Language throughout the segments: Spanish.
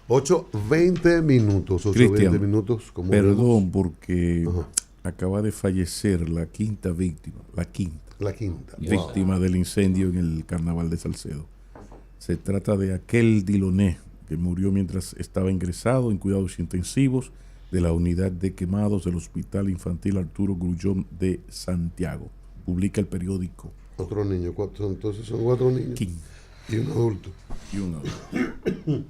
8:20 minutos. 8:20 Cristian, minutos. Como perdón, porque Ajá. acaba de fallecer la quinta víctima, La quinta. víctima del incendio en el Carnaval de Salcedo. Se trata de aquel Diloné que murió mientras estaba ingresado en cuidados intensivos de la unidad de quemados del Hospital Infantil Arturo Grullón de Santiago. Publica el periódico. Otro niño. Entonces son 4 niños. 15 Y un adulto. y un adulto.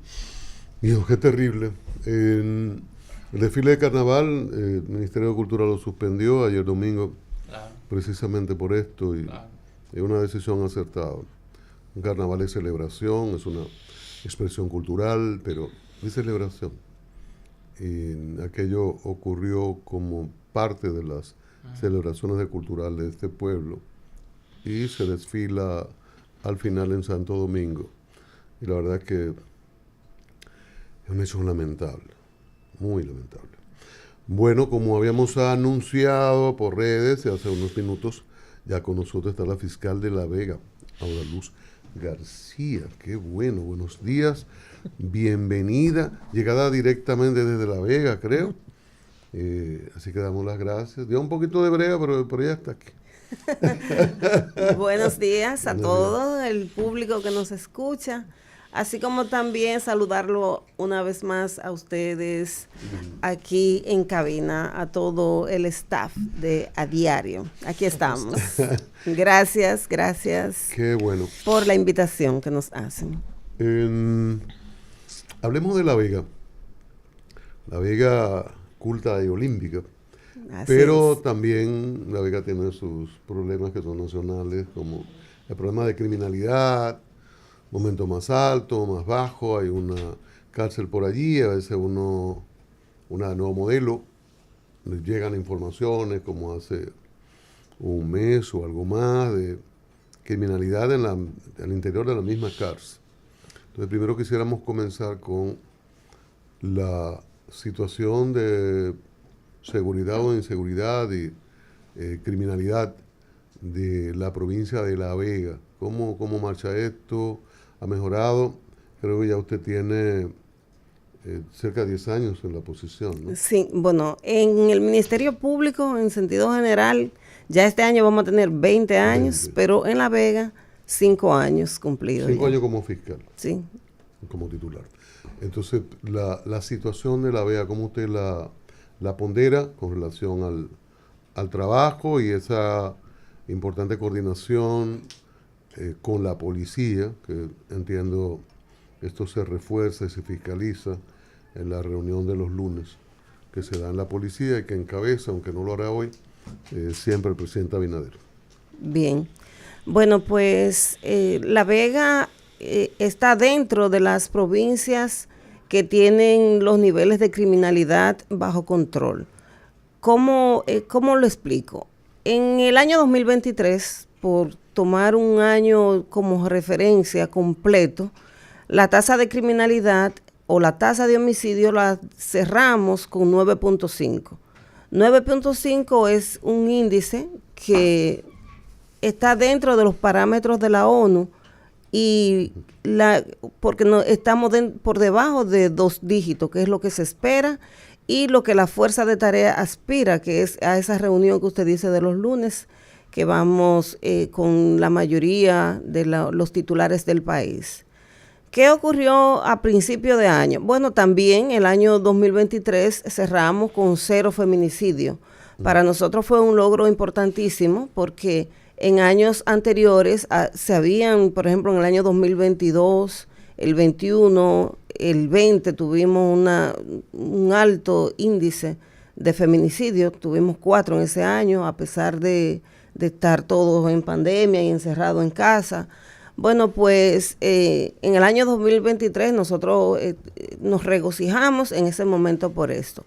Dios, qué terrible. El desfile de carnaval, el Ministerio de Cultura lo suspendió ayer domingo, Claro, precisamente por esto, y claro. es una decisión acertada. Un carnaval es celebración, es una expresión cultural, pero es celebración. Y aquello ocurrió como parte de las celebraciones culturales de este pueblo, y se desfila al final en Santo Domingo. Y la verdad es que es un hecho lamentable, muy lamentable. Bueno, como habíamos anunciado por redes hace unos minutos, ya con nosotros está la fiscal de La Vega, Aura Luz García. Qué bueno, buenos días, bienvenida, llegada directamente desde La Vega, creo. Así que damos las gracias. Dio un poquito de brega, pero ya está aquí. Buenos días a Buenos todo el público que nos escucha, así como también saludarlo una vez más a ustedes aquí en cabina, a todo el staff de A Diario. Aquí estamos. Gracias Qué bueno. por la invitación que nos hacen. Hablemos de La Vega. La Vega culta y olímpica. Así Pero es. también La Vega tiene sus problemas que son nacionales, como el problema de criminalidad, momento más alto, más bajo, hay una cárcel por allí, a veces una nuevo modelo, les llegan informaciones como hace un mes o algo más de criminalidad al interior de la misma cárcel. Entonces primero quisiéramos comenzar con la situación de seguridad o inseguridad y criminalidad de la provincia de La Vega. ¿Cómo marcha esto? ¿Ha mejorado? Creo que ya usted tiene cerca de 10 años en la posición, ¿no? Sí, bueno, en el Ministerio Público, en sentido general, ya este año vamos a tener 20 años, 20. pero en La Vega, 5 años cumplidos. 5 ya. años como fiscal, Sí. como titular. Entonces, la situación de La Vega, ¿cómo usted la pondera con relación al trabajo y esa importante coordinación con la policía, que entiendo esto se refuerza y se fiscaliza en la reunión de los lunes que se da en la policía y que encabeza, aunque no lo hará hoy, siempre el presidente Abinader? Bien. Bueno, pues La Vega está dentro de las provincias que tienen los niveles de criminalidad bajo control. ¿Cómo lo explico? En el año 2023, por tomar un año como referencia completo, la tasa de criminalidad o la tasa de homicidio la cerramos con 9.5. 9.5 es un índice que está dentro de los parámetros de la ONU y porque no, estamos por debajo de 2 dígitos, que es lo que se espera y lo que la fuerza de tarea aspira, que es a esa reunión que usted dice de los lunes, que vamos con la mayoría de los titulares del país. ¿Qué ocurrió a principio de año? Bueno, también el año 2023 cerramos con 0 feminicidio. Para nosotros fue un logro importantísimo porque en años anteriores se habían, por ejemplo, en el año 2022, el 21, el 20 tuvimos un alto índice de feminicidio. Tuvimos 4 en ese año, a pesar de estar todos en pandemia y encerrados en casa. Bueno, pues en el año 2023 nosotros nos regocijamos en ese momento por esto.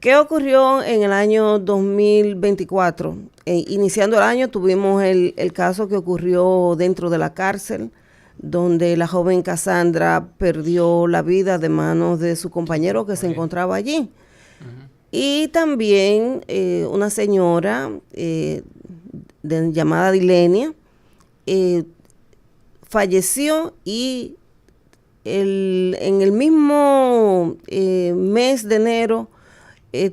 ¿Qué ocurrió en el año 2024? Iniciando el año tuvimos el caso que ocurrió dentro de la cárcel, donde la joven Cassandra perdió la vida de manos de su compañero que se encontraba allí. Y también una señora llamada Dilenia falleció y en el mismo mes de enero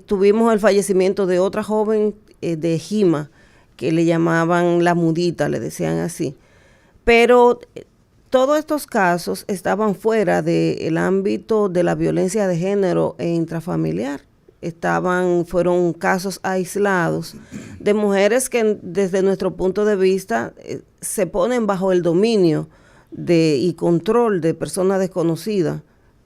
tuvimos el fallecimiento de otra joven de Jima, que le llamaban la mudita, le decían así. Pero todos estos casos estaban fuera del ámbito de la violencia de género e intrafamiliar. Fueron casos aislados de mujeres que desde nuestro punto de vista se ponen bajo el dominio y control de personas desconocidas.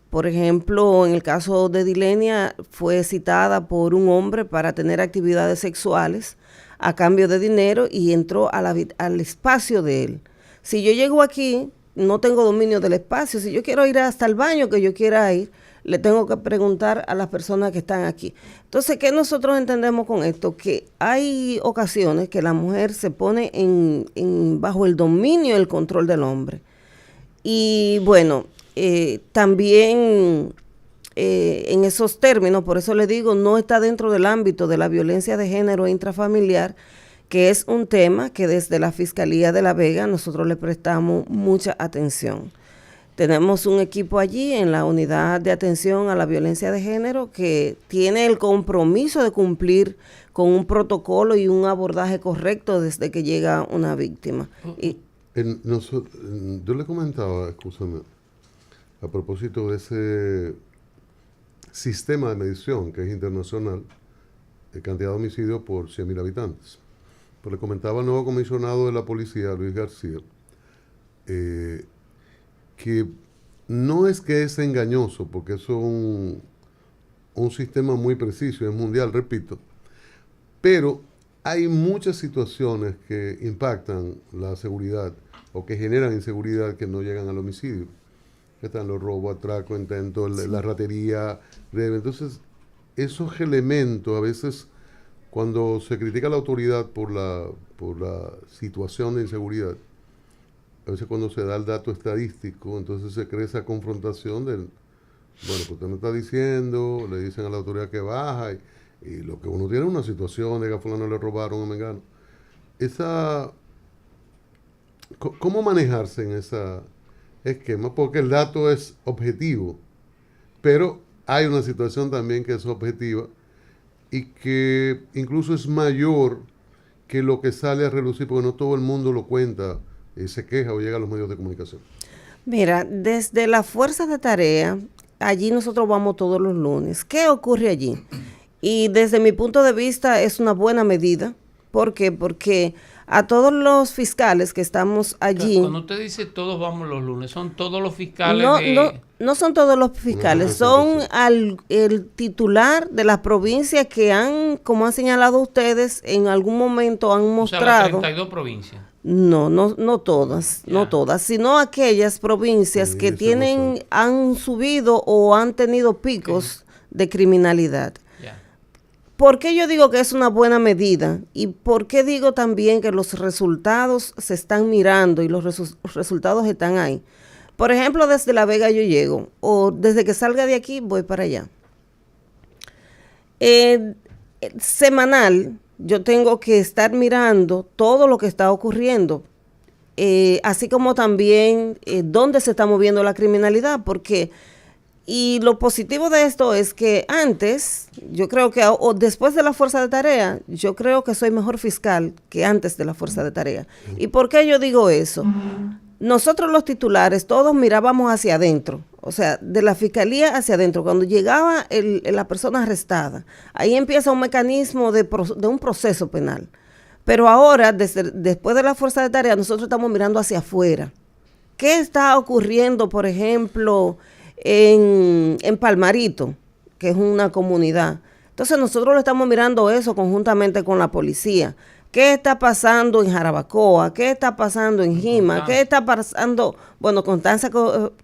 Por ejemplo, en el caso de Dilenia, fue citada por un hombre para tener actividades sexuales a cambio de dinero y entró al espacio de él. Si yo llego aquí, no tengo dominio del espacio. Si yo quiero ir hasta el baño que yo quiera ir, le tengo que preguntar a las personas que están aquí. Entonces, ¿qué nosotros entendemos con esto? Que hay ocasiones que la mujer se pone bajo el dominio y el control del hombre. Y bueno, también en esos términos, por eso le digo, no está dentro del ámbito de la violencia de género e intrafamiliar, que es un tema que desde la Fiscalía de La Vega nosotros le prestamos mucha atención. Tenemos un equipo allí en la Unidad de Atención a la Violencia de Género que tiene el compromiso de cumplir con un protocolo y un abordaje correcto desde que llega una víctima. Yo le comentaba, escúchame, a propósito de ese sistema de medición que es internacional, de cantidad de homicidios por 100.000 habitantes. Pues le comentaba al nuevo comisionado de la policía, Luis García, que no es que es engañoso, porque eso es un sistema muy preciso, es mundial, repito, pero hay muchas situaciones que impactan la seguridad o que generan inseguridad que no llegan al homicidio. Están los robos, atracos, intentos, sí, la ratería. Entonces, esos elementos a veces, cuando se critica a la autoridad por la situación de inseguridad, a veces cuando se da el dato estadístico, entonces se crea esa confrontación del, bueno, pues usted me está diciendo, le dicen a la autoridad que baja, y lo que uno tiene es una situación de que a fulano le robaron a mengano. ¿Cómo manejarse en ese esquema? Porque el dato es objetivo, pero hay una situación también que es objetiva y que incluso es mayor que lo que sale a relucir, porque no todo el mundo lo cuenta, se queja o llega a los medios de comunicación. Mira, desde la Fuerza de Tarea, allí nosotros vamos todos los lunes. ¿Qué ocurre allí? Y desde mi punto de vista es una buena medida. ¿Por qué? Porque a todos los fiscales que estamos allí... Cuando usted dice todos vamos los lunes, ¿son todos los fiscales? No son todos los fiscales, son el titular de las provincias que como han señalado ustedes, en algún momento han mostrado... O sea, las 32 provincias. No todas, yeah, no todas, sino aquellas provincias que han subido o han tenido picos de criminalidad. Yeah. ¿Por qué yo digo que es una buena medida? ¿Y por qué digo también que los resultados se están mirando y los resultados están ahí? Por ejemplo, desde La Vega yo llego, o desde que salga de aquí voy para allá. Semanal, yo tengo que estar mirando todo lo que está ocurriendo, así como también dónde se está moviendo la criminalidad, y lo positivo de esto es que antes, yo creo que, o después de la Fuerza de Tarea, yo creo que soy mejor fiscal que antes de la Fuerza de Tarea. ¿Y por qué yo digo eso? Nosotros los titulares, todos mirábamos hacia adentro, o sea, de la fiscalía hacia adentro. Cuando llegaba la persona arrestada, ahí empieza un mecanismo de un proceso penal. Pero ahora, después de la Fuerza de Tarea, nosotros estamos mirando hacia afuera. ¿Qué está ocurriendo, por ejemplo, en Palmarito, que es una comunidad? Entonces nosotros lo estamos mirando eso conjuntamente con la policía. ¿Qué está pasando en Jarabacoa? ¿Qué está pasando en Jima? ¿Qué está pasando? Bueno, Constanza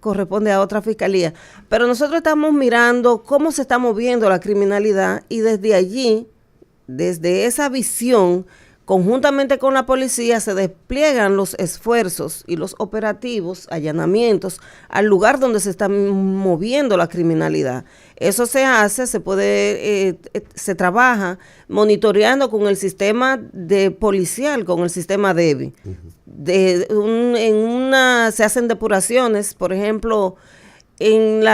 corresponde a otra fiscalía. Pero nosotros estamos mirando cómo se está moviendo la criminalidad y desde allí, desde esa visión, conjuntamente con la policía, se despliegan los esfuerzos y los operativos, allanamientos, al lugar donde se está moviendo la criminalidad. Eso se hace, se trabaja monitoreando con el sistema policial, con el sistema DEVI. Se hacen depuraciones, por ejemplo, En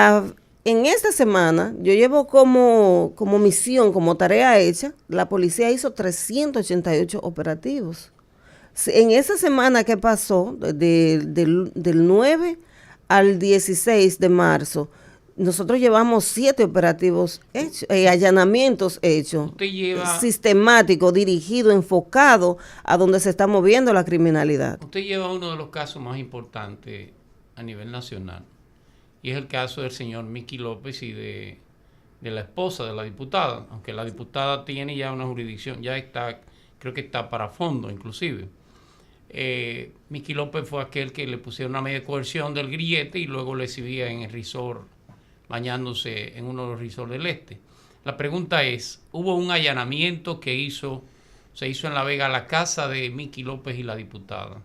esta semana, yo llevo como misión, como tarea hecha, la policía hizo 388 operativos. En esa semana que pasó, del 9 al 16 de marzo, nosotros llevamos 7 operativos hechos, allanamientos hechos, sistemático, dirigido, enfocado a donde se está moviendo la criminalidad. Usted lleva uno de los casos más importantes a nivel nacional, y es el caso del señor Mickey López y de la esposa de la diputada, aunque la diputada tiene ya una jurisdicción, ya está, creo que está para fondo inclusive. Mickey López fue aquel que le pusieron una medida de coerción del grillete y luego le exhibía en el resort, bañándose en uno de los resorts del este. La pregunta es, ¿hubo un allanamiento que se hizo en La Vega a la casa de Mickey López y la diputada?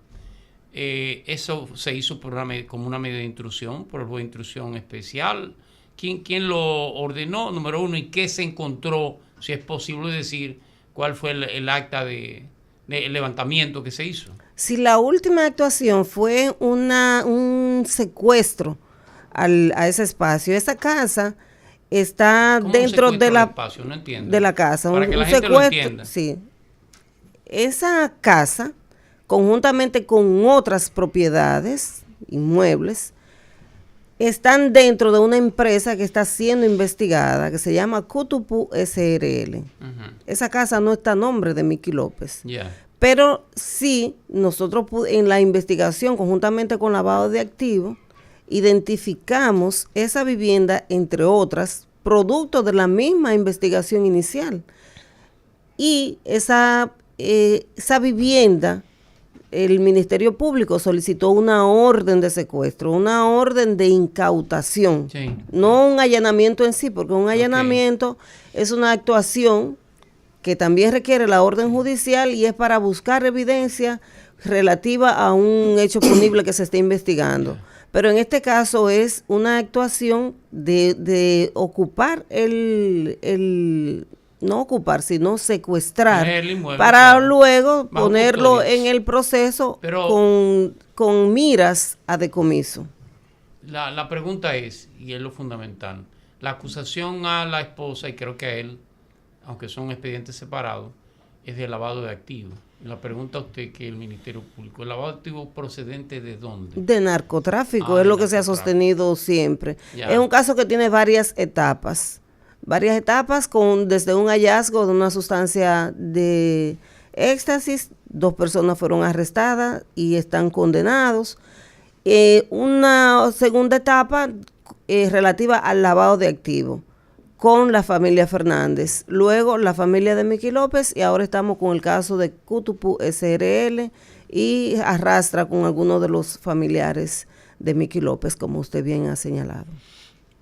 Eso se hizo como una medida de intrusión, por el juez de intrusión especial. ¿Quién lo ordenó? Número uno, ¿y qué se encontró? Si es posible decir cuál fue el acta de levantamiento que se hizo. Si la última actuación fue un secuestro a ese espacio, esa casa está dentro de la espacio? No entiendo. De la casa. Para que la gente lo entienda. Sí. Esa casa, conjuntamente con otras propiedades, inmuebles, están dentro de una empresa que está siendo investigada, que se llama Cutupu SRL. Esa casa no está a nombre de Mickey López. Pero sí, nosotros en la investigación, conjuntamente con lavado de activos, identificamos esa vivienda, entre otras, producto de la misma investigación inicial. Y esa vivienda, el Ministerio Público solicitó una orden de secuestro, una orden de incautación, no un allanamiento en sí, porque un allanamiento es una actuación que también requiere la orden judicial y es para buscar evidencia relativa a un hecho punible que se está investigando. Pero en este caso es una actuación de ocupar no ocupar, sino secuestrar para luego ponerlo en el proceso con miras a decomiso. La pregunta es, y es lo fundamental, la acusación a la esposa, y creo que a él, aunque son expedientes separados, es de lavado de activos. La pregunta a usted, que el Ministerio Público, ¿el lavado de activos procedente de dónde? De narcotráfico, es lo que se ha sostenido siempre. Es un caso que tiene varias etapas, desde un hallazgo de una sustancia de éxtasis, 2 personas fueron arrestadas y están condenados. Una segunda etapa relativa al lavado de activos con la familia Fernández, luego la familia de Mickey López, y ahora estamos con el caso de Cutupu SRL y arrastra con algunos de los familiares de Mickey López, como usted bien ha señalado.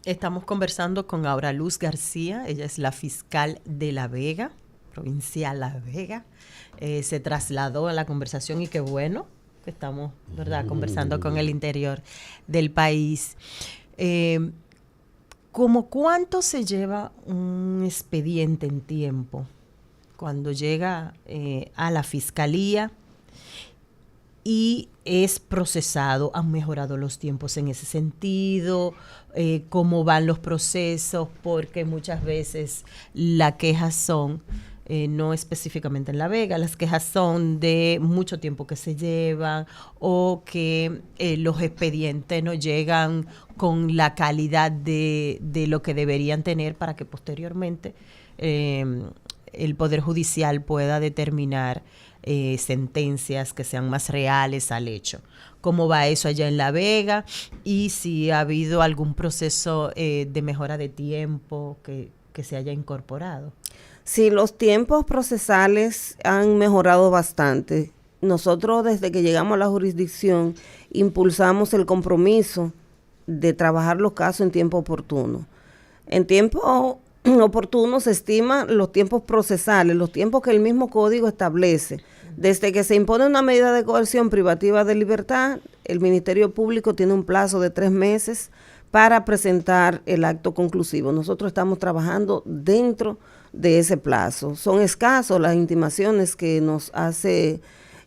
Estamos conversando con Aura Luz García, ella es la fiscal de La Vega, provincial La Vega. Se trasladó a la conversación y qué bueno que estamos, ¿verdad?, conversando con el interior del país. ¿Cómo cuánto se lleva un expediente en tiempo cuando llega a la fiscalía y es procesado? ¿Han mejorado los tiempos en ese sentido? ¿Cómo van los procesos? Porque muchas veces las quejas son, no específicamente en La Vega, las quejas son de mucho tiempo que se llevan o que los expedientes no llegan con la calidad de lo que deberían tener para que posteriormente el Poder Judicial pueda determinar sentencias que sean más reales al hecho. ¿Cómo va eso allá en La Vega? Y si ha habido algún proceso de mejora de tiempo que se haya incorporado. Sí, los tiempos procesales han mejorado bastante. Nosotros, desde que llegamos a la jurisdicción, impulsamos el compromiso de trabajar los casos en tiempo oportuno. En tiempo oportuno se estiman los tiempos procesales, los tiempos que el mismo código establece. Desde que se impone una medida de coerción privativa de libertad, el Ministerio Público tiene un plazo de 3 meses para presentar el acto conclusivo. Nosotros estamos trabajando dentro de ese plazo. Son escasos las intimaciones que nos hace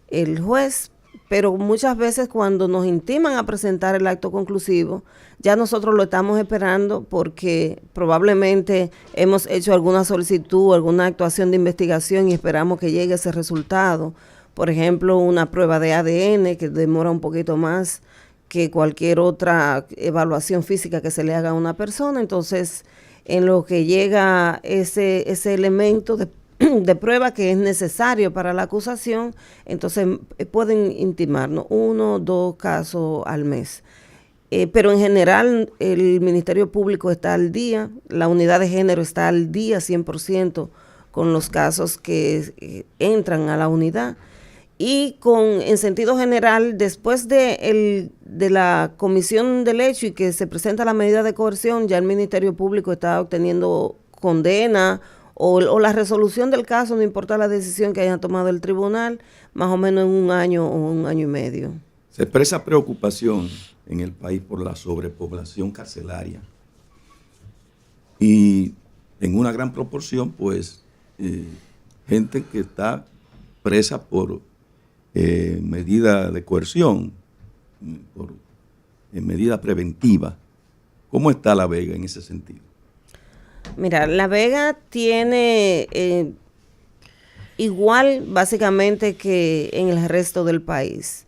el juez pero muchas veces cuando nos intiman a presentar el acto conclusivo, ya nosotros lo estamos esperando porque probablemente hemos hecho alguna solicitud, alguna actuación de investigación y esperamos que llegue ese resultado. Por ejemplo, una prueba de ADN que demora un poquito más que cualquier otra evaluación física que se le haga a una persona. Entonces, en lo que llega ese elemento de prueba que es necesario para la acusación, entonces pueden intimarnos 1 o 2 casos al mes. Pero en general el Ministerio Público está al día, la unidad de género está al día 100% con los casos que entran a la unidad. Y en sentido general, después de la comisión del hecho y que se presenta la medida de coerción, ya el Ministerio Público está obteniendo condena o la resolución del caso, no importa la decisión que haya tomado el tribunal, más o menos en 1 año o 1 año y medio. Se expresa preocupación en el país por la sobrepoblación carcelaria y en una gran proporción, pues, gente que está presa por medida de coerción, por medida preventiva. ¿Cómo está La Vega en ese sentido? Mira, La Vega tiene igual básicamente que en el resto del país.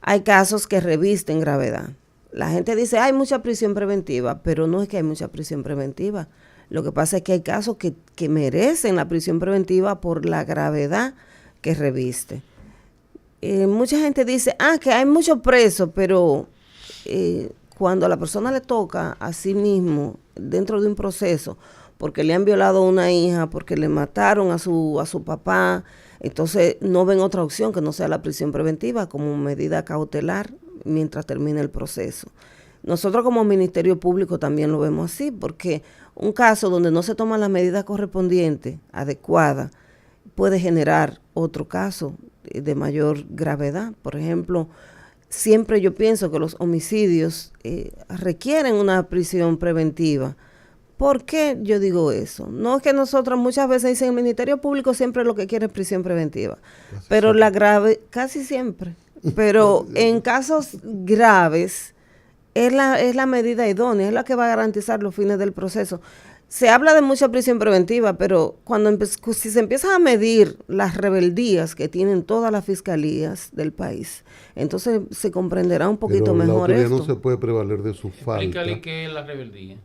Hay casos que revisten gravedad. La gente dice, hay mucha prisión preventiva, pero no es que hay mucha prisión preventiva. Lo que pasa es que hay casos que merecen la prisión preventiva por la gravedad que reviste. Mucha gente dice, que hay muchos presos, pero cuando a la persona le toca a sí mismo, dentro de un proceso, porque le han violado a una hija, porque le mataron a su papá, entonces no ven otra opción que no sea la prisión preventiva como medida cautelar mientras termine el proceso. Nosotros como Ministerio Público también lo vemos así, porque un caso donde no se toman las medidas correspondientes, adecuadas, puede generar otro caso de mayor gravedad. Por ejemplo, siempre yo pienso que los homicidios requieren una prisión preventiva. ¿Por qué yo digo eso? No es que nosotros muchas veces dicen el Ministerio Público siempre lo que quiere es prisión preventiva, pero casi siempre, pero en casos graves es la medida idónea, es la que va a garantizar los fines del proceso. Se habla de mucha prisión preventiva, pero si se empiezan a medir las rebeldías que tienen todas las fiscalías del país, entonces se comprenderá un poquito mejor esto. No se puede prevaler de su falta. Explícale qué es la rebeldía.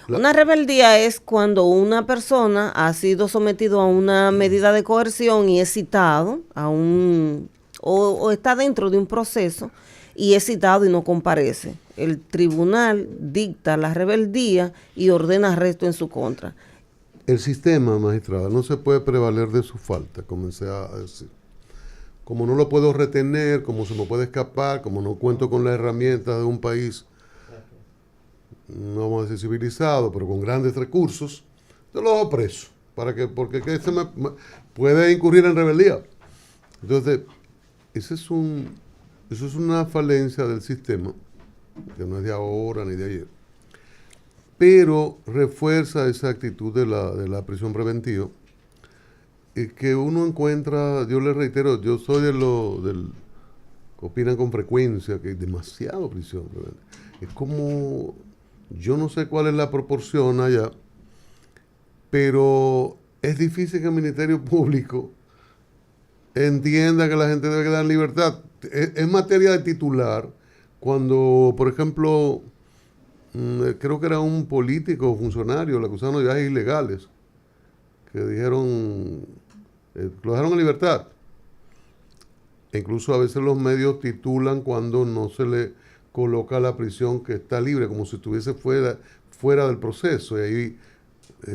Una rebeldía es cuando una persona ha sido sometido a una medida de coerción y es citado o está dentro de un proceso y es citado y no comparece. El tribunal dicta la rebeldía y ordena arresto en su contra. El sistema, magistrada, no se puede prevaler de su falta, comencé a decir. Como no lo puedo retener, como se me puede escapar, como no cuento con las herramientas de un país, no vamos a decir civilizado, pero con grandes recursos, yo lo hago preso, porque puede incurrir en rebeldía. Entonces, eso es una falencia del sistema, que no es de ahora ni de ayer, pero refuerza esa actitud de la prisión preventiva, que uno encuentra, yo le reitero, yo soy del que opinan con frecuencia que hay demasiado prisión preventiva. Es como, yo no sé cuál es la proporción allá, pero es difícil que el Ministerio Público entienda que la gente debe quedar en libertad. Es materia de titular cuando, por ejemplo, creo que era un político o funcionario, lo acusaron de viajes ilegales, que dijeron, lo dejaron en libertad. E incluso a veces los medios titulan cuando no se le coloca la prisión que está libre, como si estuviese fuera del proceso. Y ahí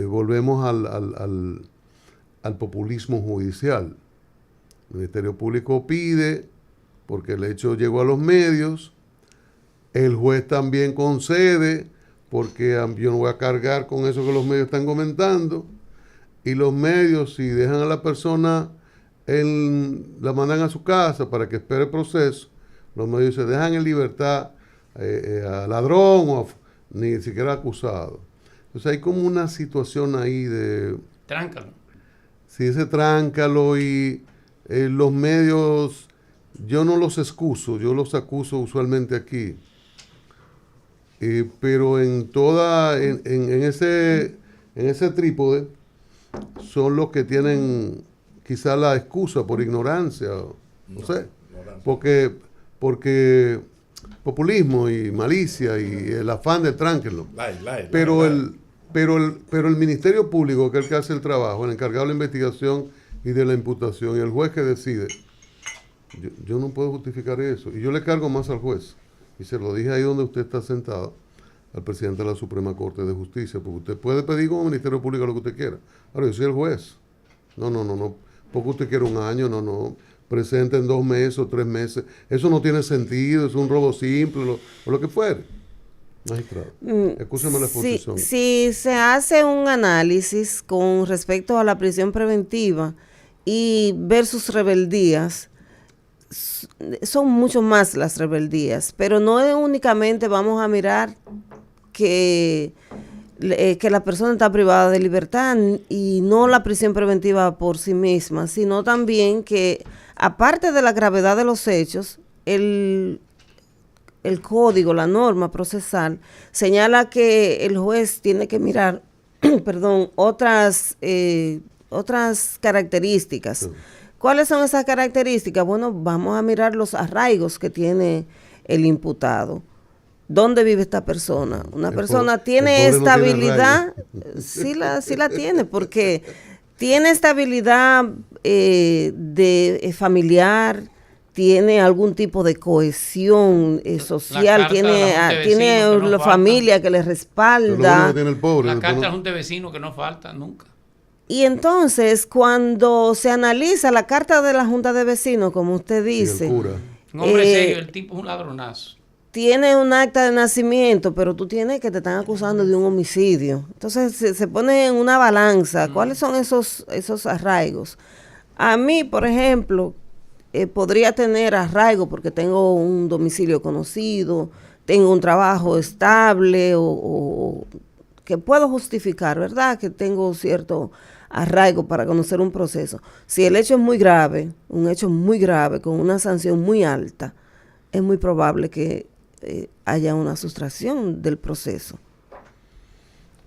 volvemos al populismo judicial. El Ministerio Público pide, porque el hecho llegó a los medios, el juez también concede, porque yo no voy a cargar con eso que los medios están comentando, y los medios, si dejan a la persona, la mandan a su casa para que espere el proceso, los medios se dejan en libertad a ladrón o ni siquiera acusado. Entonces hay como una situación ahí de... Tráncalo. Sí, ese tráncalo y los medios yo no los excuso, yo los acuso usualmente aquí. Pero en ese trípode son los que tienen quizá la excusa por ignorancia, no sé, porque populismo y malicia y el afán de tránquenlo. Pero el Ministerio Público, que es el que hace el trabajo, el encargado de la investigación y de la imputación, y el juez que decide, yo no puedo justificar eso. Y yo le cargo más al juez. Y se lo dije ahí donde usted está sentado, al presidente de la Suprema Corte de Justicia, porque usted puede pedir como Ministerio Público lo que usted quiera. Ahora, yo soy el juez. No. Porque usted quiere un año, no. Presente en 2 meses o 3 meses. Eso no tiene sentido, es un robo simple, o lo que fuere. Magistrado, escúcheme la exposición. Si se hace un análisis con respecto a la prisión preventiva y versus rebeldías, son mucho más las rebeldías, pero no es únicamente vamos a mirar que la persona está privada de libertad y no la prisión preventiva por sí misma, sino también que aparte de la gravedad de los hechos, el código, la norma procesal, señala que el juez tiene que mirar, otras características. Sí. ¿Cuáles son esas características? Bueno, vamos a mirar los arraigos que tiene el imputado. ¿Dónde vive esta persona? Una persona tiene estabilidad, no tiene sí la tiene, porque tiene estabilidad familiar, tiene algún tipo de cohesión social, tiene la familia que le respalda. La carta de la Junta de Vecinos que no falta nunca. Y entonces, cuando se analiza la carta de la Junta de Vecinos, como usted dice, un hombre serio, el tipo es un ladronazo. Tiene un acta de nacimiento, pero tú tienes que te están acusando de un homicidio. Entonces se pone en una balanza. ¿Cuáles son esos arraigos? A mí, por ejemplo, podría tener arraigo porque tengo un domicilio conocido, tengo un trabajo estable o que puedo justificar, ¿verdad? Que tengo cierto arraigo para conocer un proceso. Si el hecho es muy grave, un hecho muy grave con una sanción muy alta, es muy probable que haya una sustracción del proceso.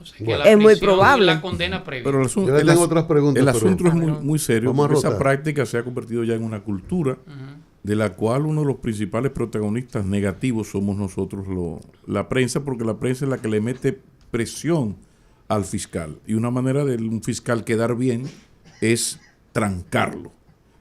O sea, que es muy probable. La condena previa. Pero yo tengo otras preguntas. El asunto es muy serio, porque esa práctica se ha convertido ya en una cultura de la cual uno de los principales protagonistas negativos somos nosotros, la prensa, porque la prensa es la que le mete presión al fiscal. Y una manera de un fiscal quedar bien es trancarlo.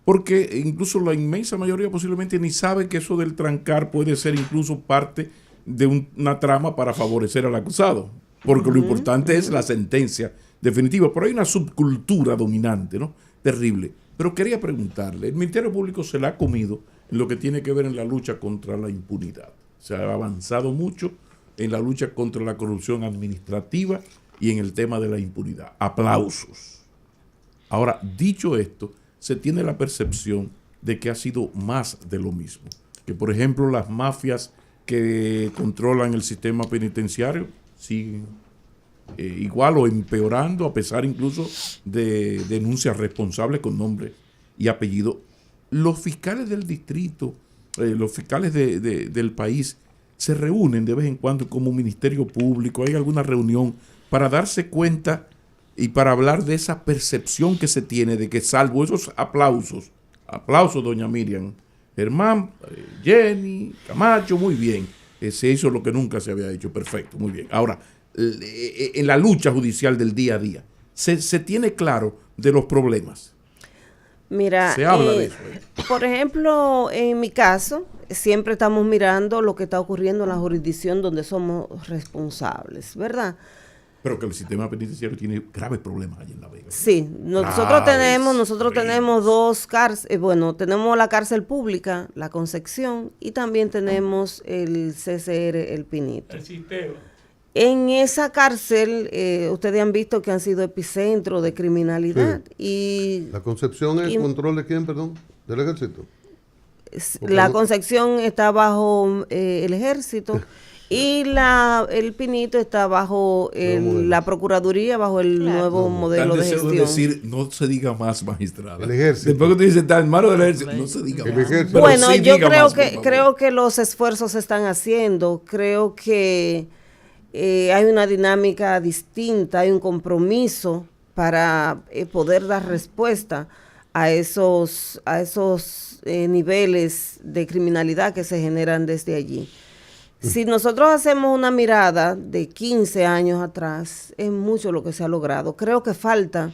Porque incluso la inmensa mayoría posiblemente ni sabe que eso del trancar puede ser incluso parte de una trama para favorecer al acusado. Porque lo importante es la sentencia definitiva. Pero hay una subcultura dominante, ¿no? Terrible. Pero quería preguntarle, el Ministerio Público se la ha comido en lo que tiene que ver en la lucha contra la impunidad. Se ha avanzado mucho en la lucha contra la corrupción administrativa y en el tema de la impunidad. Aplausos. Ahora, dicho esto, se tiene la percepción de que ha sido más de lo mismo. Que, por ejemplo, las mafias que controlan el sistema penitenciario siguen igual o empeorando, a pesar incluso de denuncias responsables con nombre y apellido. Los fiscales del distrito, los fiscales del país, se reúnen de vez en cuando como Ministerio Público. ¿Hay alguna reunión para darse cuenta y para hablar de esa percepción que se tiene de que, salvo esos aplausos, doña Miriam, Germán, Jenny, Camacho, muy bien, se hizo lo que nunca se había hecho, perfecto, muy bien. Ahora, en la lucha judicial del día a día, se tiene claro de los problemas. Mira, se habla de eso. Por ejemplo, en mi caso, siempre estamos mirando lo que está ocurriendo en la jurisdicción donde somos responsables, ¿verdad? Pero que el sistema penitenciario tiene graves problemas allí en La Vega. Sí, nosotros tenemos 2 cárceles, tenemos la cárcel pública, la Concepción, y también tenemos el CCR, el Pinito. El sistema. En esa cárcel, ustedes han visto que han sido epicentro de criminalidad. Sí. Y ¿La Concepción es control de quién, perdón? ¿Del ejército? La Concepción está bajo el ejército Y el Pinito está bajo la Procuraduría, bajo el nuevo modelo de gestión. Decir, no se diga más, magistrada. El ejército. Después que tú dices, está en manos del ejército, no se diga más. Ejército. Bueno, sí yo diga más, creo que los esfuerzos se están haciendo. Creo que hay una dinámica distinta, hay un compromiso para poder dar respuesta a esos niveles de criminalidad que se generan desde allí. Si nosotros hacemos una mirada de 15 años atrás, es mucho lo que se ha logrado. Creo que falta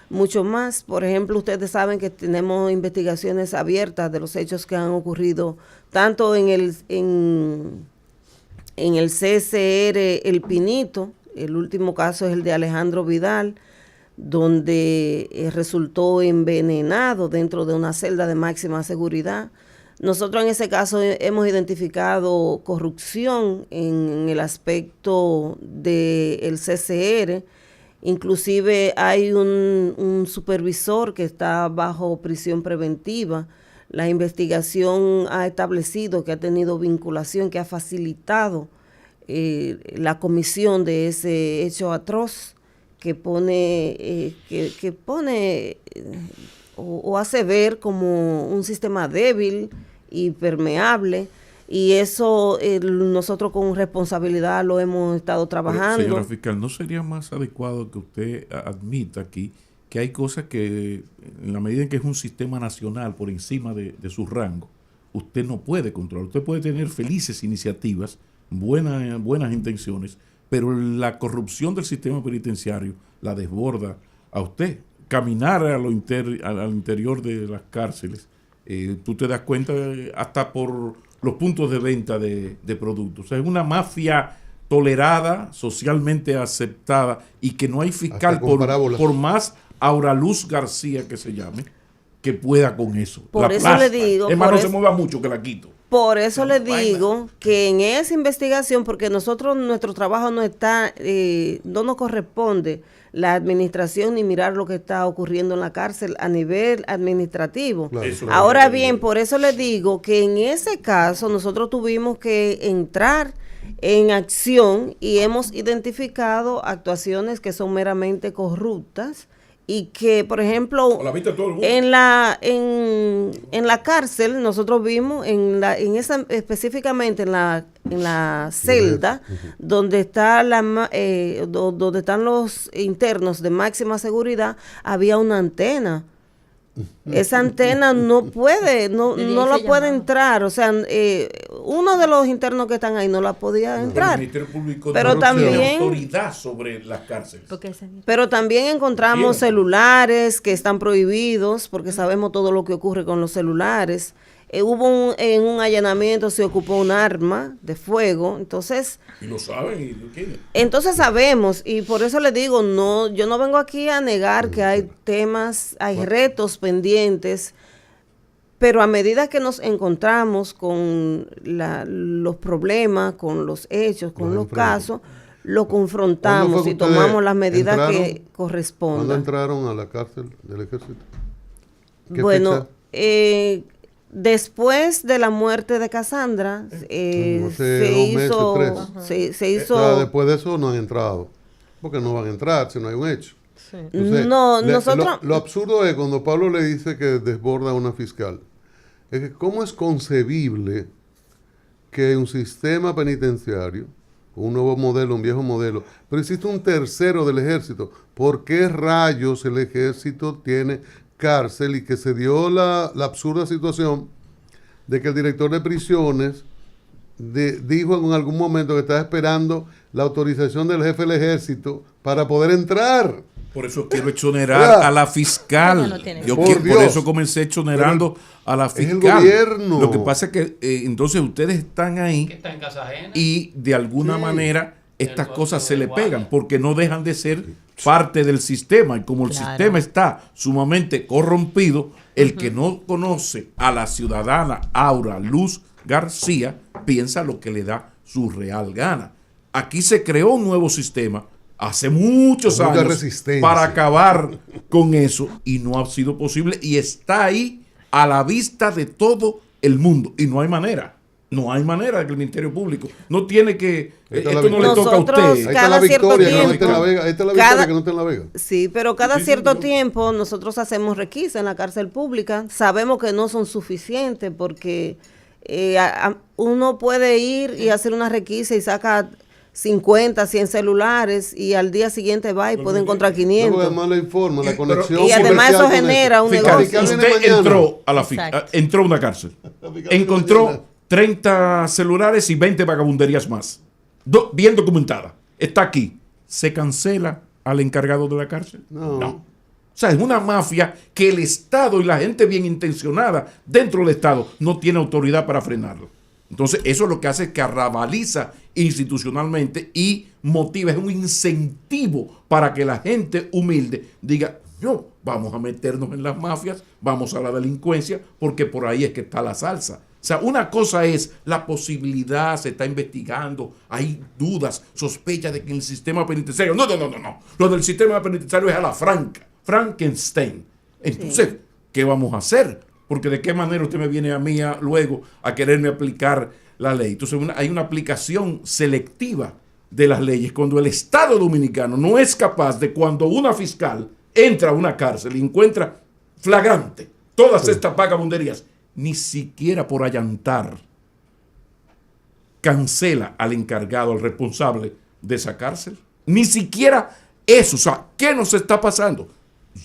mucho más. Por ejemplo, ustedes saben que tenemos investigaciones abiertas de los hechos que han ocurrido tanto en el CSR El Pinito. El último caso es el de Alejandro Vidal, donde resultó envenenado dentro de una celda de máxima seguridad. Nosotros en ese caso hemos identificado corrupción en el aspecto del CCR. Inclusive hay un supervisor que está bajo prisión preventiva. La investigación ha establecido que ha tenido vinculación, que ha facilitado la comisión de ese hecho atroz que pone o hace ver como un sistema débil y permeable, y eso nosotros con responsabilidad lo hemos estado trabajando. Pero, señora fiscal, ¿no sería más adecuado que usted admita aquí que hay cosas que, en la medida en que es un sistema nacional por encima de su rango, usted no puede controlar? Usted puede tener felices iniciativas, buenas intenciones, pero la corrupción del sistema penitenciario la desborda a usted. Caminar al interior de las cárceles, tú te das cuenta hasta por los puntos de venta de productos. O sea, es una mafia tolerada, socialmente aceptada, y que no hay fiscal, por más Auraluz García que se llame, que pueda con eso. Por eso le digo... Es más, no se mueva mucho, que la quito. Por eso le digo que en esa investigación, porque nuestro trabajo no está, no nos corresponde la administración ni mirar lo que está ocurriendo en la cárcel a nivel administrativo. Claro. Ahora bien, por eso le digo que en ese caso nosotros tuvimos que entrar en acción y hemos identificado actuaciones que son meramente corruptas y que, por ejemplo, en la cárcel nosotros vimos específicamente en la celda donde donde están los internos de máxima seguridad, había una antena. Esa antena no la puede entrar, o sea, uno de los internos que están ahí no la podía entrar. El Ministerio Público pero también autoridad sobre las cárceles. Pero también encontramos celulares que están prohibidos, porque sabemos todo lo que ocurre con los celulares. En un allanamiento se ocupó un arma de fuego, entonces... Y lo saben y lo quieren. Entonces sabemos, y por eso les digo, yo no vengo aquí a negar que hay hay retos pendientes, pero a medida que nos encontramos con los problemas, con los hechos, con los casos, lo confrontamos y tomamos las medidas que correspondan. ¿Cuándo entraron a la cárcel del ejército? Bueno, después de la muerte de Cassandra, se hizo... después de eso no han entrado, porque no van a entrar si no hay un hecho. Sí. Entonces, nosotros... Lo absurdo es cuando Pablo le dice que desborda a una fiscal. Es que ¿cómo es concebible que un sistema penitenciario, un nuevo modelo, un viejo modelo, pero existe un tercero del ejército? ¿Por qué rayos el ejército tiene cárcel y que se dio la absurda situación de que el director de prisiones dijo en algún momento que estaba esperando la autorización del jefe del ejército para poder entrar? Por eso quiero exonerar a la fiscal. Por eso comencé exonerando a la fiscal. Es el gobierno. Lo que pasa es que entonces ustedes están ahí que está en casa ajena, y de alguna manera estas cosas se le pegan porque no dejan de ser parte del sistema, y como el sistema está sumamente corrompido, el que no conoce a la ciudadana Auraluz García piensa lo que le da su real gana. Aquí se creó un nuevo sistema hace muchos años para acabar con eso y no ha sido posible, y está ahí a la vista de todo el mundo y no hay manera. No hay manera de que el Ministerio Público no tiene que... Esta es esto la no le toca a Nosotros, Ahí usted. está cada la cierto victoria que no está en tiempo, La Vega. Ahí está la victoria que no está en La Vega. Sí, pero cada Sí, cierto no. tiempo nosotros hacemos requisa en la cárcel pública. Sabemos que no son suficientes porque uno puede ir y hacer una requisa y saca 50, 100 celulares y al día siguiente va y puede encontrar No, 500. porque además le informa, la conexión. y además comercial eso con genera un Fiscal, negocio. Fiscal viene usted mañana. entró a la Exacto. entró a una cárcel. Fiscal viene mañana. Encontró 30 celulares y 20 vagabunderías más. Bien documentada. Está aquí. ¿Se cancela al encargado de la cárcel? No. O sea, es una mafia que el Estado y la gente bien intencionada dentro del Estado no tiene autoridad para frenarlo. Entonces, eso lo que hace es que arrabaliza institucionalmente y motiva, es un incentivo para que la gente humilde diga, no, vamos a meternos en las mafias, vamos a la delincuencia, porque por ahí es que está la salsa. O sea, una cosa es la posibilidad, se está investigando, hay dudas, sospechas de que en el sistema penitenciario... No. Lo del sistema penitenciario es a la Frankenstein. Entonces, ¿qué vamos a hacer? Porque de qué manera usted me viene a mí luego a quererme aplicar la ley. Entonces hay una aplicación selectiva de las leyes cuando el Estado dominicano no es capaz de, cuando una fiscal entra a una cárcel y encuentra flagrante todas estas vagabunderías, ni siquiera por allantar cancela al encargado, al responsable de esa cárcel. Ni siquiera eso. O sea, ¿qué nos está pasando?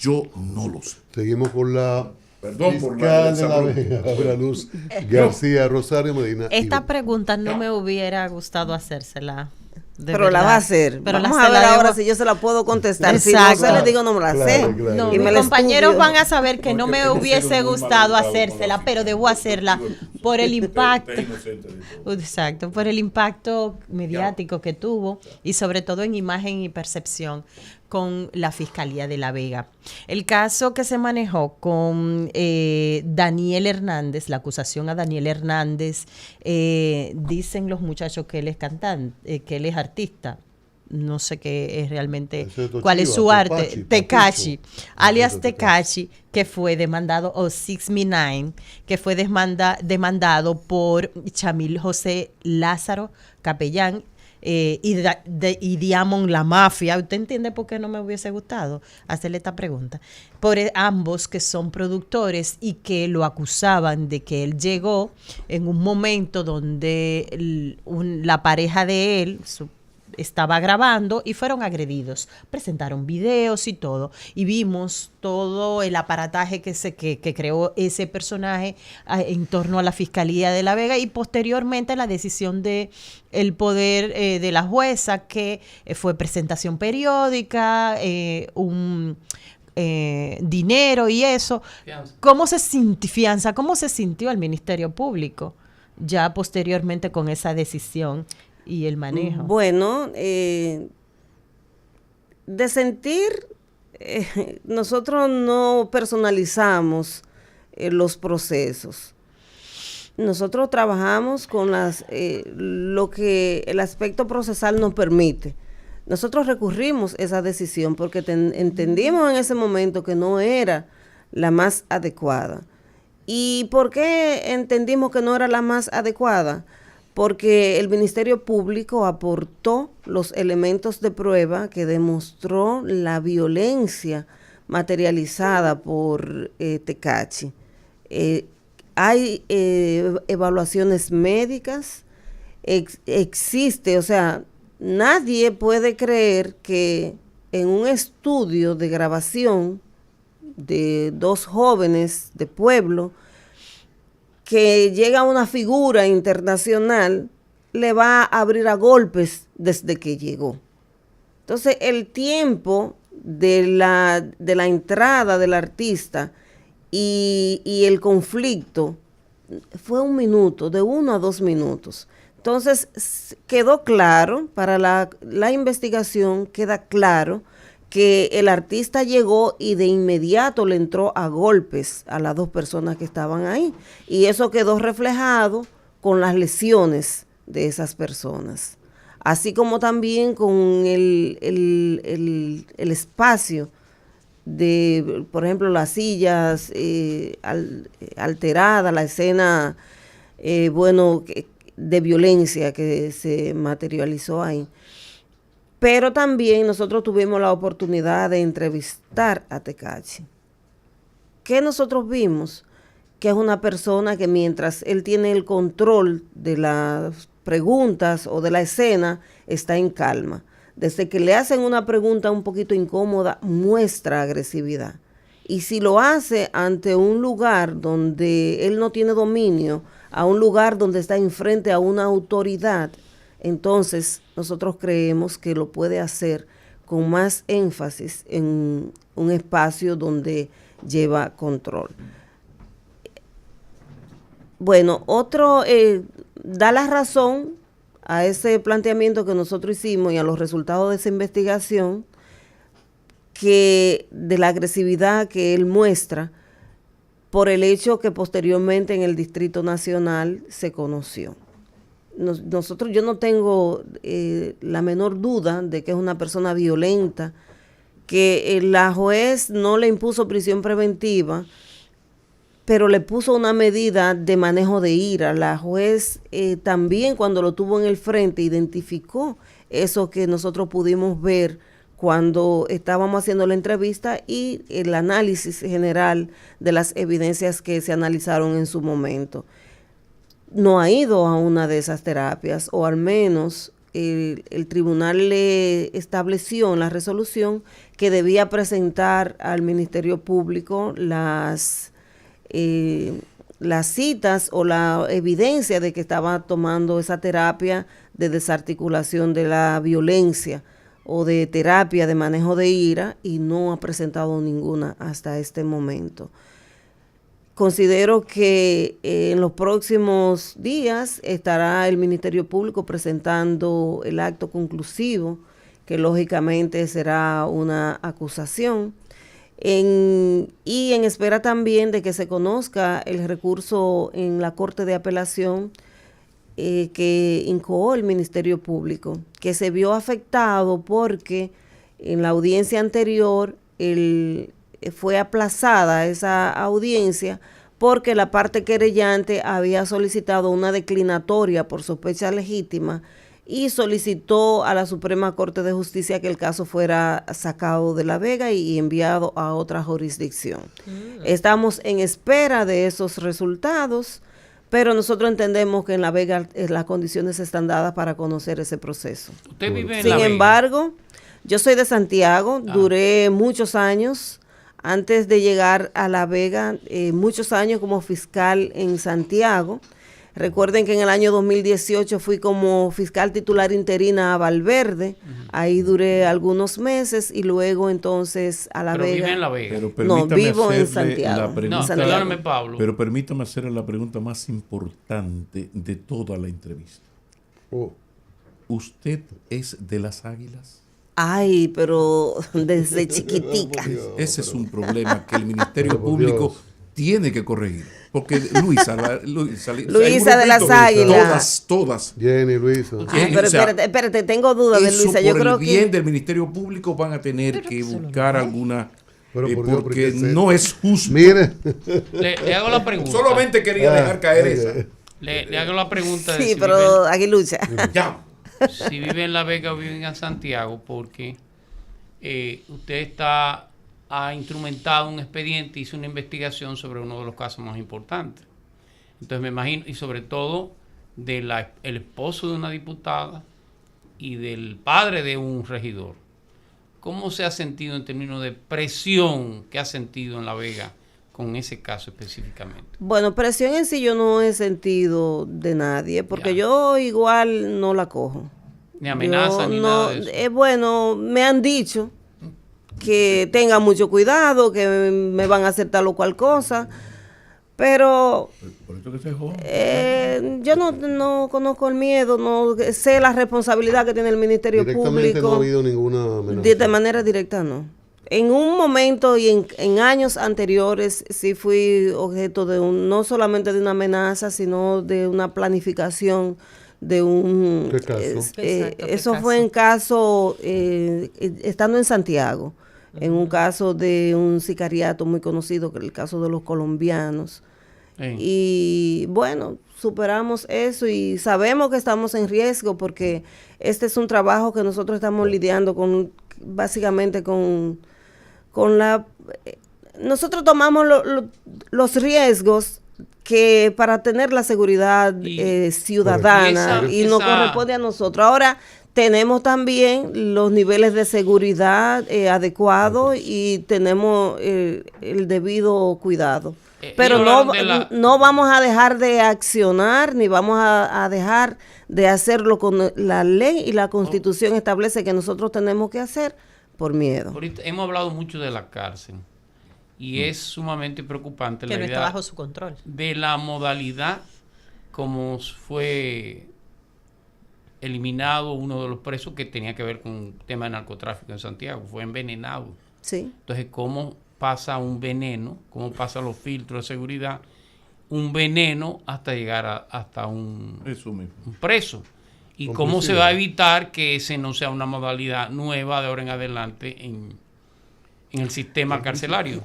Yo no lo sé. Seguimos con la Perdón por fiscal de La desarrollo. Vega, Aura Luz García, Rosario Medina. Esta Ivonne. pregunta no me hubiera gustado hacérsela. de Pero la verdad. va a hacer. Pero Vamos se a ver la ahora debo- si yo se la puedo contestar. Exacto. Si no se le digo, no me la Claro, sé. claro. No, Y me mis la compañeros estudio. van a saber que no me Porque hubiese sido muy gustado mal educado con hacérsela, la pero fiscal. debo hacerla por el impacto. Usted es inocente de todo. Exacto, por el impacto mediático que tuvo y sobre todo en imagen y percepción con la Fiscalía de La Vega. El caso que se manejó con Daniel Hernández, la acusación a Daniel Hernández, dicen los muchachos que él es cantante, que él es artista. No sé qué es realmente, Ese es cuál es su Tochiva, arte. Papachi, Tekashi, Papucho. alias Ese es Tekashi, que fue demandado, o 6Me9, que fue demandado por Chamil José Lázaro Capellán y Diamond La Mafia. ¿Usted entiende por qué no me hubiese gustado hacerle esta pregunta? Por ambos que son productores y que lo acusaban de que él llegó en un momento donde la pareja de él, estaba grabando y fueron agredidos. Presentaron videos y todo. Y vimos todo el aparataje que creó ese personaje en torno a la Fiscalía de La Vega y posteriormente la decisión de el poder de la jueza, que fue presentación periódica, un dinero y eso. Fianza. ¿Cómo se sintió fianza? ¿Cómo se sintió el Ministerio Público ya posteriormente con esa decisión y el manejo? Bueno, de sentir, nosotros no personalizamos los procesos. Nosotros trabajamos con lo que el aspecto procesal nos permite. Nosotros recurrimos esa decisión porque entendimos en ese momento que no era la más adecuada. ¿Y por qué entendimos que no era la más adecuada? Porque el Ministerio Público aportó los elementos de prueba que demostró la violencia materializada por Tekashi. Hay evaluaciones médicas, existe, o sea, nadie puede creer que en un estudio de grabación de dos jóvenes de pueblo, que llega una figura internacional, le va a abrir a golpes desde que llegó. Entonces, el tiempo de la entrada del artista y el conflicto fue 1 minuto, de 1 a 2 minutos. Entonces, quedó claro, para la investigación queda claro que el artista llegó y de inmediato le entró a golpes a las 2 personas que estaban ahí. Y eso quedó reflejado con las lesiones de esas personas. Así como también con el espacio de, por ejemplo, las sillas alteradas, la escena, de violencia que se materializó ahí. Pero también nosotros tuvimos la oportunidad de entrevistar a Tekashi. ¿Qué nosotros vimos? Que es una persona que mientras él tiene el control de las preguntas o de la escena, está en calma. Desde que le hacen una pregunta un poquito incómoda, muestra agresividad. Y si lo hace ante un lugar donde él no tiene dominio, a un lugar donde está enfrente a una autoridad, entonces nosotros creemos que lo puede hacer con más énfasis en un espacio donde lleva control. Bueno, otro da la razón a ese planteamiento que nosotros hicimos y a los resultados de esa investigación, que de la agresividad que él muestra por el hecho que posteriormente en el Distrito Nacional se conoció. Yo no tengo la menor duda de que es una persona violenta, que la juez no le impuso prisión preventiva, pero le puso una medida de manejo de ira. La juez también, cuando lo tuvo en el frente, identificó eso que nosotros pudimos ver cuando estábamos haciendo la entrevista y el análisis general de las evidencias que se analizaron en su momento. No ha ido a una de esas terapias, o al menos el tribunal le estableció en la resolución que debía presentar al Ministerio Público las citas o la evidencia de que estaba tomando esa terapia de desarticulación de la violencia o de terapia de manejo de ira, y no ha presentado ninguna hasta este momento. Considero que en los próximos días estará el Ministerio Público presentando el acto conclusivo, que lógicamente será una acusación, y en espera también de que se conozca el recurso en la Corte de Apelación que incoó el Ministerio Público, que se vio afectado porque en la audiencia anterior fue aplazada esa audiencia porque la parte querellante había solicitado una declinatoria por sospecha legítima y solicitó a la Suprema Corte de Justicia que el caso fuera sacado de La Vega y enviado a otra jurisdicción. Estamos en espera de esos resultados, pero nosotros entendemos que en La Vega las condiciones están dadas para conocer ese proceso. ¿Usted vive en Sin La Vega? embargo, yo soy de Santiago, duré muchos años antes de llegar a La Vega, muchos años como fiscal en Santiago. Recuerden que en el año 2018 fui como fiscal titular interina a Valverde. Ahí duré algunos meses y luego entonces a La Pero Vega. vive en La Vega. Pero No, vivo en hacerle Santiago. la pregunta- No, perdóname, Pablo. Pero permítame hacerle la pregunta más importante de toda la entrevista. Oh, ¿Usted es de las Águilas? Ay, pero desde chiquitica. Ese es un problema que el Ministerio Pero por Público Dios. tiene que corregir. Porque Luisa Luisa de las Águilas. Todas. Jenny, Luisa. Ay, pero O sea, espérate, tengo duda de eso Luisa. Yo por creo el bien que del Ministerio Público van a tener que buscar alguna... Pero por Dios, porque porque no es justo. Mire. Le hago la pregunta. Solamente quería dejar caer esa. Le hago la pregunta de sí, si pero Aguilucha. Ya. si vive en La Vega o vive en Santiago, porque usted ha instrumentado un expediente, hizo una investigación sobre uno de los casos más importantes. Entonces me imagino, y sobre todo el esposo de una diputada y del padre de un regidor. ¿Cómo se ha sentido en términos de presión que ha sentido en La Vega con ese caso específicamente? Bueno, presión en sí yo no he sentido de nadie, porque Ya. yo igual no la cojo. Ni amenaza Yo ni no, nada de eso. bueno, me han dicho que tenga mucho cuidado, que me van a hacer tal o cual cosa, pero Por eso que se joda. yo no conozco el miedo, no sé la responsabilidad que tiene el Ministerio Directamente Público. no ha habido ninguna amenaza. De manera directa no. En un momento y en años anteriores sí fui objeto de no solamente de una amenaza, sino de una planificación de un... ¿Qué caso? Exacto, ¿qué eso caso? fue en caso, estando en Santiago, en un caso de un sicariato muy conocido, que es el caso de los colombianos. Y bueno, superamos eso y sabemos que estamos en riesgo porque este es un trabajo que nosotros estamos lidiando con, básicamente con la... Nosotros tomamos los riesgos que para tener la seguridad ciudadana y nos corresponde a nosotros. Ahora tenemos también los niveles de seguridad adecuados y tenemos el debido cuidado. Pero no vamos a dejar de accionar ni vamos a dejar de hacerlo con la ley y la Constitución establece que nosotros tenemos que hacer por miedo. Ahorita hemos hablado mucho de la cárcel y es sumamente preocupante que la no idea está bajo su control de la modalidad como fue eliminado uno de los presos que tenía que ver con un tema de narcotráfico en Santiago, fue envenenado. Sí. Entonces, ¿cómo pasa un veneno? ¿Cómo pasa los filtros de seguridad? Un veneno hasta llegar hasta un preso. ¿Y cómo se va a evitar que ese no sea una modalidad nueva de ahora en adelante en el sistema carcelario?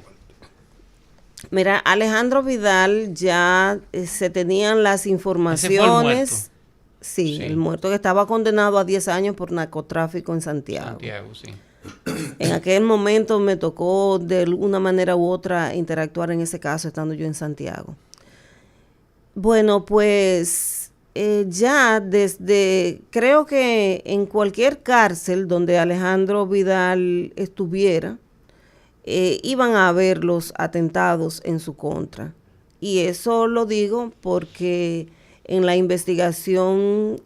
Mira, Alejandro Vidal ya se tenían las informaciones. ¿Ese fue el muerto? Sí, el muerto que estaba condenado a 10 años por narcotráfico en Santiago. Santiago, sí. En aquel momento me tocó de una manera u otra interactuar en ese caso estando yo en Santiago. Bueno, pues ya desde, creo que en cualquier cárcel donde Alejandro Vidal estuviera, iban a haber los atentados en su contra. Y eso lo digo porque en la investigación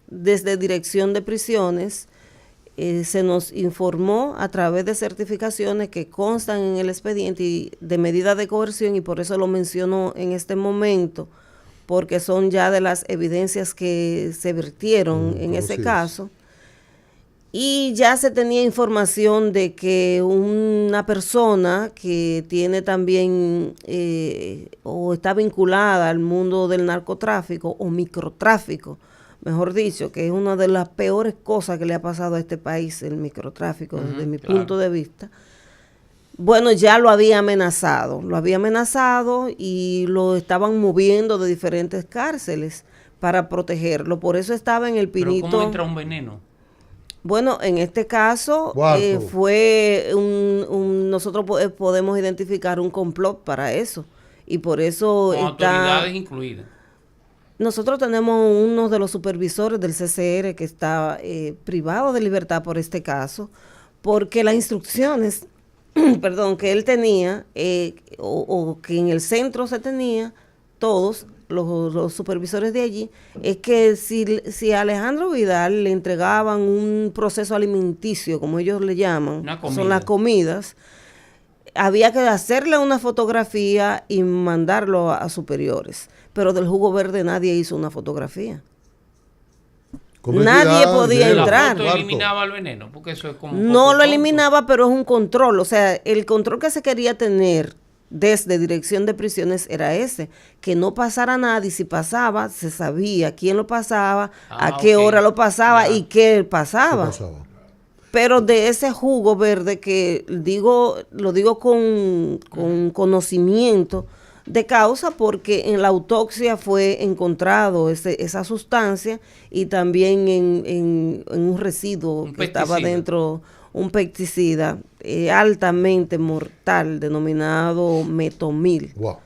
desde Dirección de Prisiones se nos informó a través de certificaciones que constan en el expediente y de medida de coerción, y por eso lo menciono en este momento, porque son ya de las evidencias que se vertieron en ese caso. Y ya se tenía información de que una persona que tiene también o está vinculada al mundo del narcotráfico o microtráfico, mejor dicho, que es una de las peores cosas que le ha pasado a este país, el microtráfico, desde mi punto de vista. Bueno, ya lo había amenazado y lo estaban moviendo de diferentes cárceles para protegerlo. Por eso estaba en el Pinito. ¿Pero cómo entra un veneno? Bueno, en este caso fue nosotros podemos identificar un complot para eso y por eso con autoridades incluidas. Nosotros tenemos uno de los supervisores del CCR que está privado de libertad por este caso, porque las instrucciones, que él tenía o que en el centro se tenía, todos los supervisores de allí, es que si a Alejandro Vidal le entregaban un proceso alimenticio, como ellos le llaman, son las comidas, había que hacerle una fotografía y mandarlo a superiores. Pero del jugo verde nadie hizo una fotografía. Nadie podía entrar. ¿La foto eliminaba el veneno? Porque eso es como no lo eliminaba, pero es un control. O sea, el control que se quería tener desde Dirección de Prisiones era ese, que no pasara nada, y si pasaba, se sabía quién lo pasaba, a qué hora lo pasaba y qué pasaba. Pero de ese jugo verde que lo digo con conocimiento de causa, porque en la autopsia fue encontrado esa sustancia y también en un residuo que estaba dentro, un pesticida altamente mortal denominado metomil. Wow.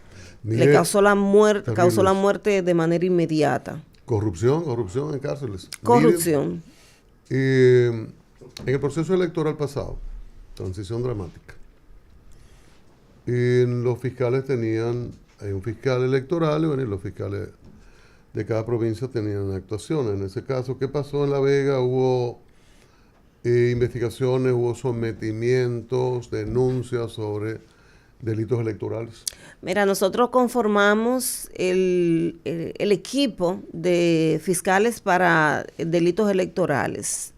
Le causó la muerte de manera inmediata. Corrupción en cárceles. Corrupción. En el proceso electoral pasado, transición dramática, los fiscales hay un fiscal electoral y los fiscales de cada provincia tenían actuaciones. En ese caso, ¿qué pasó en La Vega? Hubo investigaciones, hubo sometimientos, denuncias sobre delitos electorales. Mira, nosotros conformamos el equipo de fiscales para delitos electorales.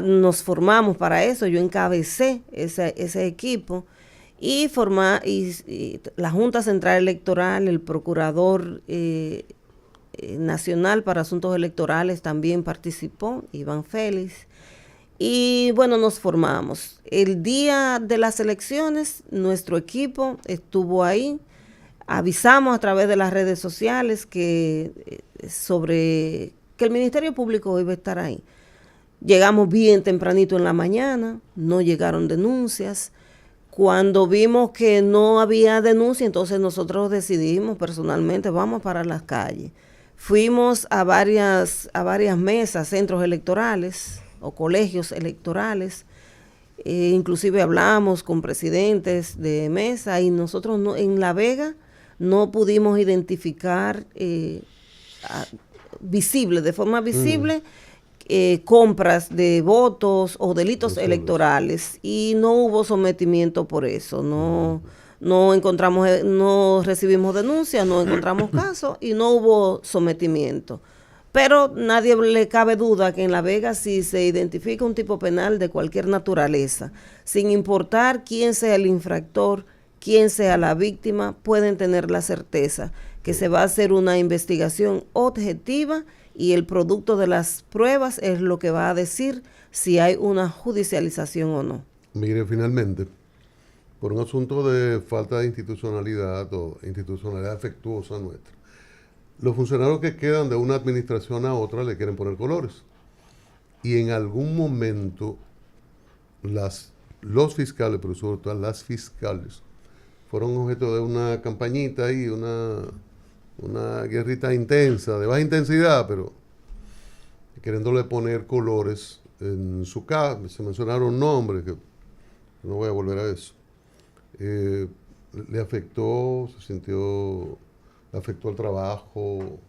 Nos formamos para eso, yo encabecé ese equipo y la Junta Central Electoral, el Procurador Nacional para Asuntos Electorales también participó, Iván Félix, y bueno, nos formamos. El día de las elecciones, nuestro equipo estuvo ahí avisamos a través de las redes sociales que el Ministerio Público iba a estar ahí. Llegamos bien tempranito en la mañana, no llegaron denuncias. Cuando vimos que no había denuncia, entonces nosotros decidimos personalmente, vamos a parar las calles. Fuimos a varias mesas, centros electorales o colegios electorales. Inclusive hablamos con presidentes de mesa y nosotros en La Vega no pudimos identificar de forma visible compras de votos o delitos electorales, y no hubo sometimiento por eso. No encontramos, no recibimos denuncias, no encontramos casos y no hubo sometimiento. Pero nadie le cabe duda que en La Vega, si se identifica un tipo penal de cualquier naturaleza, sin importar quién sea el infractor, quién sea la víctima, pueden tener la certeza que se va a hacer una investigación objetiva y el producto de las pruebas es lo que va a decir si hay una judicialización o no. Mire, finalmente, por un asunto de falta de institucionalidad o institucionalidad afectuosa nuestra, los funcionarios que quedan de una administración a otra le quieren poner colores. Y en algún momento los fiscales, pero sobre todo las fiscales, fueron objeto de una campañita ahí, una guerrita intensa, de baja intensidad, pero queriéndole poner colores en su caso. Se mencionaron nombres, que no voy a volver a eso. Le afectó, le afectó el trabajo.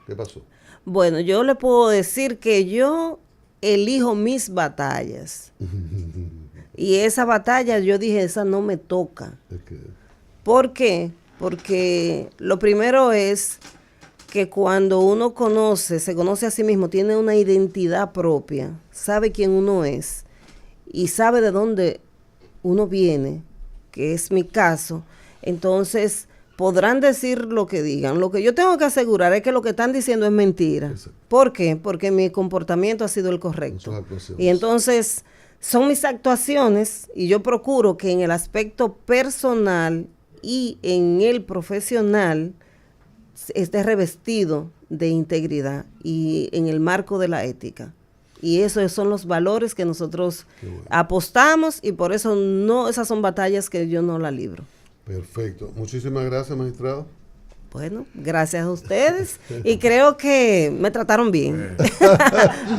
¿Qué pasó? Bueno, yo le puedo decir que yo elijo mis batallas. Y esa batalla, yo dije, esa no me toca. ¿Por qué? Porque lo primero es que cuando uno se conoce a sí mismo, tiene una identidad propia, sabe quién uno es y sabe de dónde uno viene, que es mi caso, entonces podrán decir lo que digan. Lo que yo tengo que asegurar es que lo que están diciendo es mentira. Exacto. ¿Por qué? Porque mi comportamiento ha sido el correcto. Y entonces son mis actuaciones y yo procuro que en el aspecto personal y en el profesional esté revestido de integridad y en el marco de la ética. Y esos son los valores que nosotros apostamos, y por eso esas son batallas que yo no la libro. Perfecto. Muchísimas gracias, magistrado. Bueno, gracias a ustedes y creo que me trataron bien.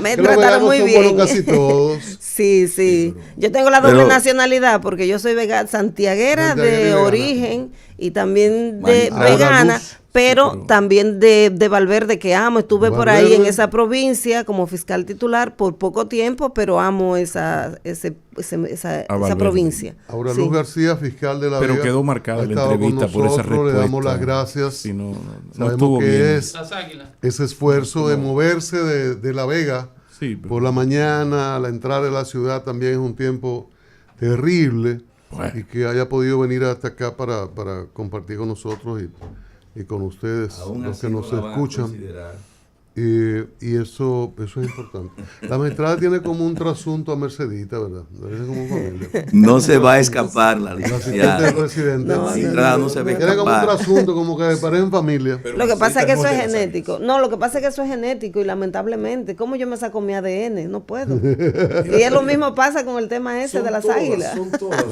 Me trataron muy bien. Bueno, casi todos. Sí. Yo tengo la doble nacionalidad porque yo soy santiaguera de origen y también vegana, pero también de Valverde, que amo. Estuve por ahí en esa provincia como fiscal titular por poco tiempo, pero amo esa provincia. Aura Luz García, fiscal de La Vega. Pero quedó marcada la entrevista por esa respuesta. Le damos las gracias. Sí, no sabemos que es ese esfuerzo de moverse de La Vega por la mañana, la entrada de la ciudad también es un tiempo terrible. Bueno. Y que haya podido venir hasta acá para compartir con nosotros y con ustedes, los que nos escuchan. Y eso es importante. La magistrada tiene como un trasunto a Mercedita, ¿verdad? Como familia. No se va a escapar la licenciada. La magistrada no se va a escapar. Tiene como un trasunto, como que parecen familia. Lo que pasa es que eso es genético. No, lo que pasa es que eso es genético y lamentablemente, ¿cómo yo me saco mi ADN? No puedo. Y es lo mismo pasa con el tema ese de las águilas. Son todas.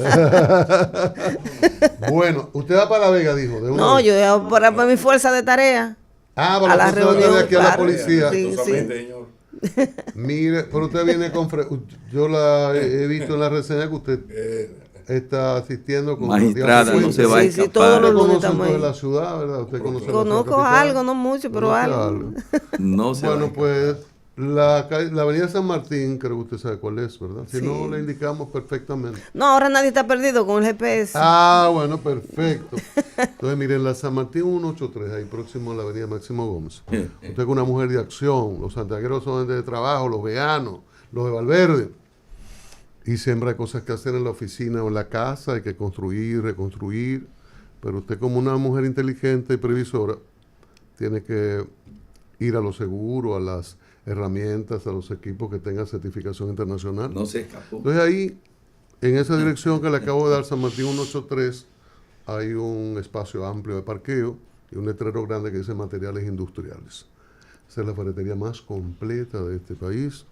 Bueno, usted va para La Vega, dijo. No, yo voy para mi fuerza de tarea. Para la reunión de aquí a la policía. Sí. Mire, pero usted viene con... Yo la he visto en la reseña que usted está asistiendo con... Magistrada, no se va a escapar. Todos los lunes estamos ahí. De la ciudad, ¿verdad? Usted conoce Conozco algo, no mucho, pero algo. No se bueno, pues... La avenida San Martín, creo que usted sabe cuál es, ¿verdad? Si no, le indicamos perfectamente. No, ahora nadie está perdido con el GPS. Bueno, perfecto. Entonces, miren, la San Martín 183, ahí próximo a la avenida Máximo Gómez. Usted es una mujer de acción, los santiagueros son de trabajo, los veganos, los de Valverde. Y siempre hay cosas que hacer en la oficina o en la casa, hay que construir, reconstruir. Pero usted como una mujer inteligente y previsora, tiene que ir a lo seguro, a las herramientas, a los equipos que tengan certificación internacional. No se escapó. Entonces ahí, en esa dirección que le acabo de dar, San Martín 183, hay un espacio amplio de parqueo y un letrero grande que dice materiales industriales. Esa es la ferretería más completa de este país.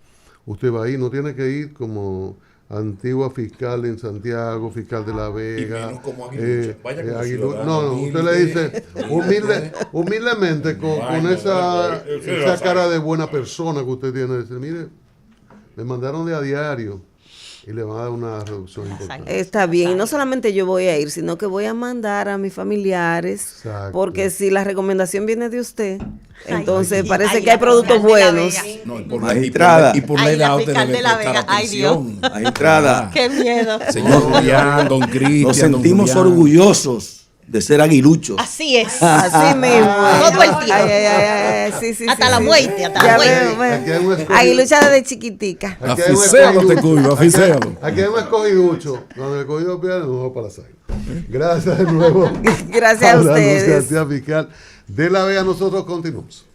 Usted va ahí, no tiene que ir como antigua fiscal en Santiago, fiscal de La Vega. Y menos como Aguilucha. Vaya como ciudadano no, humilde, usted le dice humildemente con esa cara de buena persona que usted tiene. Dice, mire, me mandaron de a diario y le van a dar una reducción importante. Está bien, y no solamente yo voy a ir, sino que voy a mandar a mis familiares, Exacto. porque si la recomendación viene de usted, entonces Ay, parece ay, que hay la productos fiscal de La buenos. Vega. No, y por Magistrada. y por Ay, ley la la usted fiscal debe de La prestar Vega. Ay, atención. Magistrada, ¡Qué miedo! Señor Julián, don Cristian. nos don sentimos Julián. orgullosos de ser aguiluchos. Así es. Así mismo. Todo el tiempo. Ay, sí, Hasta sí, la sí. muerte, hasta Ya la muerte. veo, bueno. Aquí hay un escogido. Aguilucha desde chiquitica. Aquí hay un Aficéalo, escogiducho. te cuido, aficéalo. Aquí hay un escogiducho. Cuando el escogido pierde, nos vamos para las Águilas. Gracias de nuevo. Gracias a la ustedes. Anunciación Fiscal de La Vega. Nosotros continuamos.